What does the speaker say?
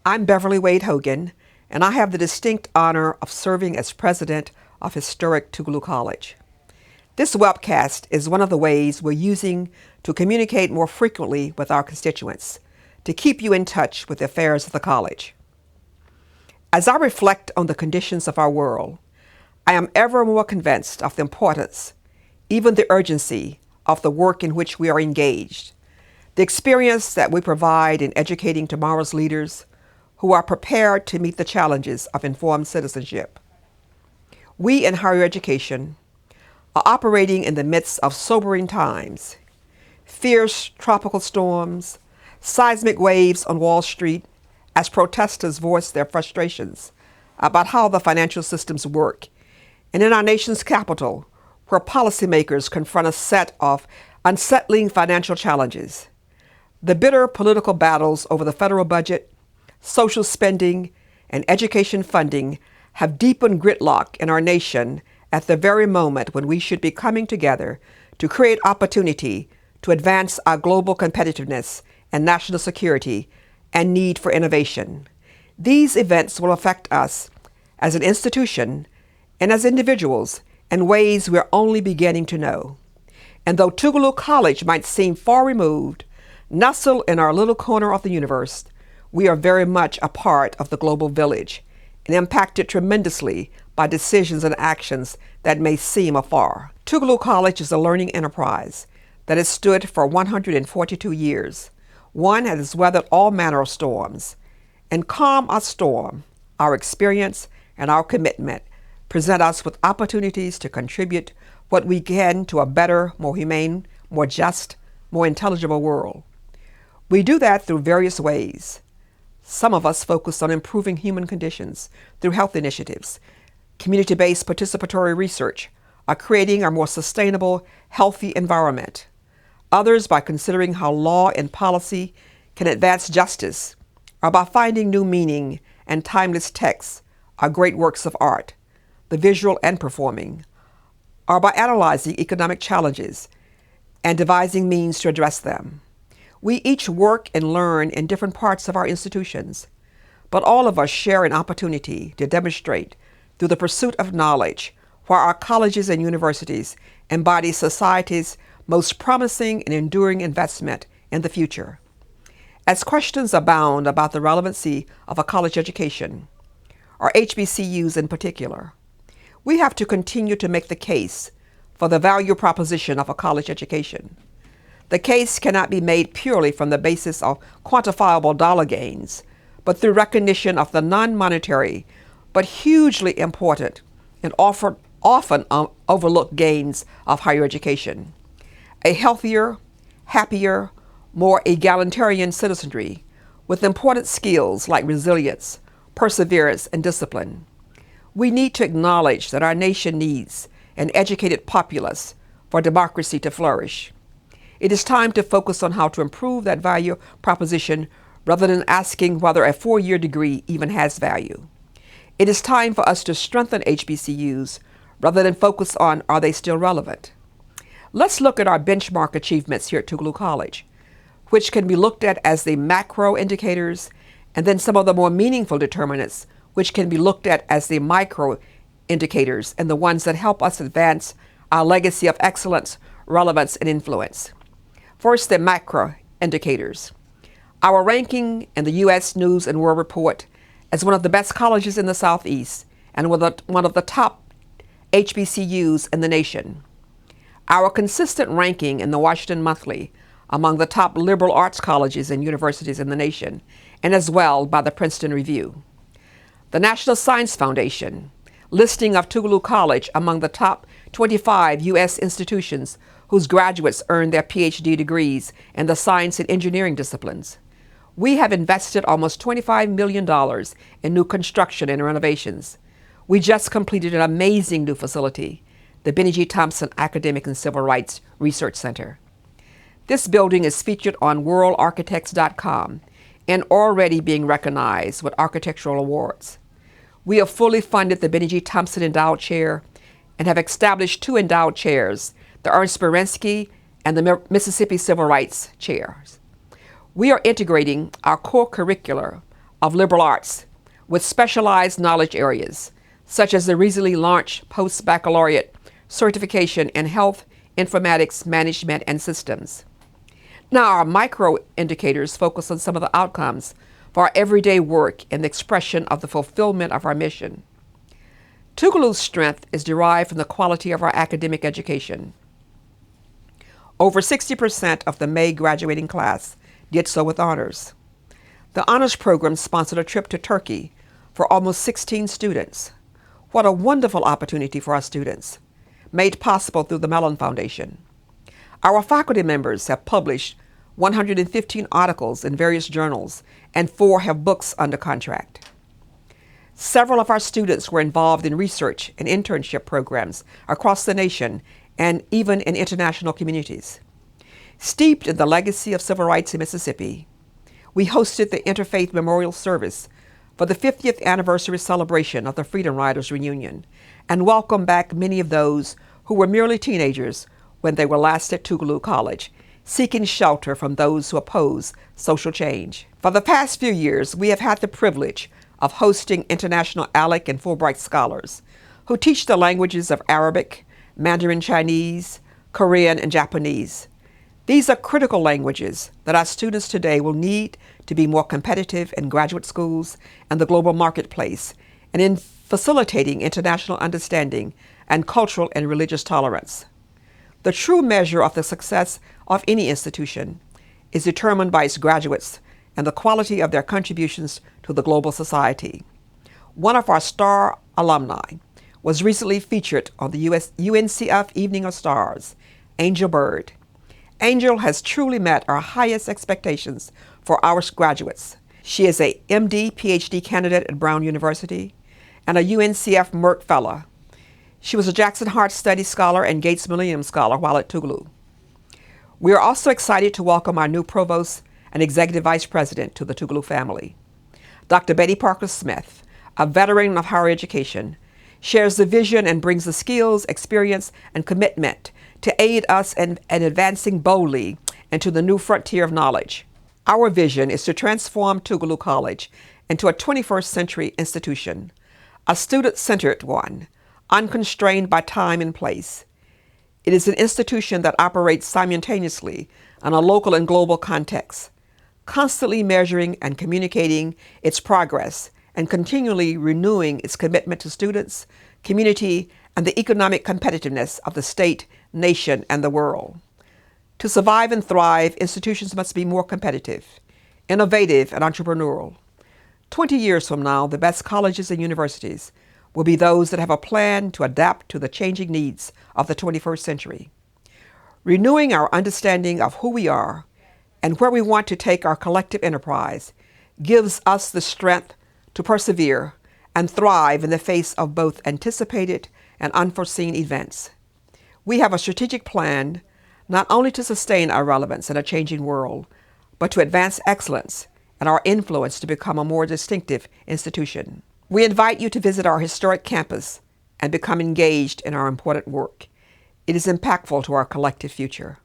I'm Beverly Wade Hogan, and I have the distinct honor of serving as president of historic Tougaloo College. This webcast is one of the ways we're using to communicate more frequently with our constituents, to keep you in touch with the affairs of the college. As I reflect on the conditions of our world, I am ever more convinced of the importance, even the urgency, of the work in which we are engaged, the experience that we provide in educating tomorrow's leaders who are prepared to meet the challenges of informed citizenship. We in higher education are operating in the midst of sobering times, fierce tropical storms, seismic waves on Wall Street as protesters voice their frustrations about how the financial systems work, and in our nation's capital, where policymakers confront a set of unsettling financial challenges. The bitter political battles over the federal budget, social spending, and education funding have deepened gridlock in our nation at the very moment when we should be coming together to create opportunity to advance our global competitiveness and national security and need for innovation. These events will affect us as an institution and as individuals in ways we're only beginning to know. And though Tougaloo College might seem far removed, nestled in our little corner of the universe, we are very much a part of the global village and impacted tremendously by decisions and actions that may seem afar. Tougaloo College is a learning enterprise that has stood for 142 years, one that has weathered all manner of storms. And calm our storm, our experience and our commitment present us with opportunities to contribute what we can to a better, more humane, more just, more intelligible world. We do that through various ways. Some of us focus on improving human conditions through health initiatives, community-based participatory research, or creating a more sustainable, healthy environment. Others by considering how law and policy can advance justice, or by finding new meaning and timeless texts or great works of art, the visual and performing, or by analyzing economic challenges and devising means to address them. We each work and learn in different parts of our institutions, but all of us share an opportunity to demonstrate through the pursuit of knowledge where our colleges and universities embody society's most promising and enduring investment in the future. As questions abound about the relevancy of a college education, or HBCUs in particular, we have to continue to make the case for the value proposition of a college education. The case cannot be made purely from the basis of quantifiable dollar gains, but through recognition of the non-monetary, but hugely important and often overlooked gains of higher education. A healthier, happier, more egalitarian citizenry with important skills like resilience, perseverance, and discipline. We need to acknowledge that our nation needs an educated populace for democracy to flourish. It is time to focus on how to improve that value proposition rather than asking whether a 4-year degree even has value. It is time for us to strengthen HBCUs rather than focus on are they still relevant. Let's look at our benchmark achievements here at Tougaloo College, which can be looked at as the macro indicators, and then some of the more meaningful determinants, which can be looked at as the micro indicators and the ones that help us advance our legacy of excellence, relevance, and influence. First, the macro indicators. Our ranking in the U.S. News and World Report as one of the best colleges in the Southeast and one of the top HBCUs in the nation. Our consistent ranking in the Washington Monthly among the top liberal arts colleges and universities in the nation, and as well by the Princeton Review. The National Science Foundation listing of Tougaloo College among the top 25 U.S. institutions whose graduates earn their PhD degrees in the science and engineering disciplines. We have invested almost $25 million in new construction and renovations. We just completed an amazing new facility, the Bennie G. Thompson Academic and Civil Rights Research Center. This building is featured on worldarchitects.com and already being recognized with architectural awards. We have fully funded the Bennie G. Thompson Endowed Chair and have established 2 endowed chairs, the Ernest Berensky and the Mississippi Civil Rights Chairs. We are integrating our core curricular of liberal arts with specialized knowledge areas, such as the recently launched post-baccalaureate certification in health informatics management and systems. Now, our micro indicators focus on some of the outcomes for our everyday work and the expression of the fulfillment of our mission. Tougaloo's strength is derived from the quality of our academic education. Over 60% of the May graduating class did so with honors. The honors program sponsored a trip to Turkey for almost 16 students. What a wonderful opportunity for our students, made possible through the Mellon Foundation. Our faculty members have published 115 articles in various journals, and 4 have books under contract. Several of our students were involved in research and internship programs across the nation and even in international communities. Steeped in the legacy of civil rights in Mississippi, we hosted the Interfaith Memorial Service for the 50th anniversary celebration of the Freedom Riders reunion and welcomed back many of those who were merely teenagers when they were last at Tougaloo College, seeking shelter from those who oppose social change. For the past few years, we have had the privilege of hosting international ALEC and Fulbright scholars who teach the languages of Arabic, Mandarin Chinese, Korean, and Japanese. These are critical languages that our students today will need to be more competitive in graduate schools and the global marketplace, and in facilitating international understanding and cultural and religious tolerance. The true measure of the success of any institution is determined by its graduates and the quality of their contributions to the global society. One of our star alumni was recently featured on the UNCF Evening of Stars, Angel Bird. Angel has truly met our highest expectations for our graduates. She is a MD, PhD candidate at Brown University and a UNCF Merck Fellow. She was a Jackson Hart Study Scholar and Gates Millennium Scholar while at Tougaloo. We are also excited to welcome our new Provost and Executive Vice President to the Tougaloo family. Dr. Betty Parker Smith, a veteran of higher education, shares the vision and brings the skills, experience, and commitment to aid us in advancing boldly into the new frontier of knowledge. Our vision is to transform Tougaloo College into a 21st century institution, a student-centered one, unconstrained by time and place. It is an institution that operates simultaneously in a local and global context, constantly measuring and communicating its progress and continually renewing its commitment to students, community, and the economic competitiveness of the state, nation, and the world. To survive and thrive, institutions must be more competitive, innovative, and entrepreneurial. 20 years from now, the best colleges and universities will be those that have a plan to adapt to the changing needs of the 21st century. Renewing our understanding of who we are and where we want to take our collective enterprise gives us the strength to persevere and thrive in the face of both anticipated and unforeseen events. We have a strategic plan not only to sustain our relevance in a changing world, but to advance excellence and our influence to become a more distinctive institution. We invite you to visit our historic campus and become engaged in our important work. It is impactful to our collective future.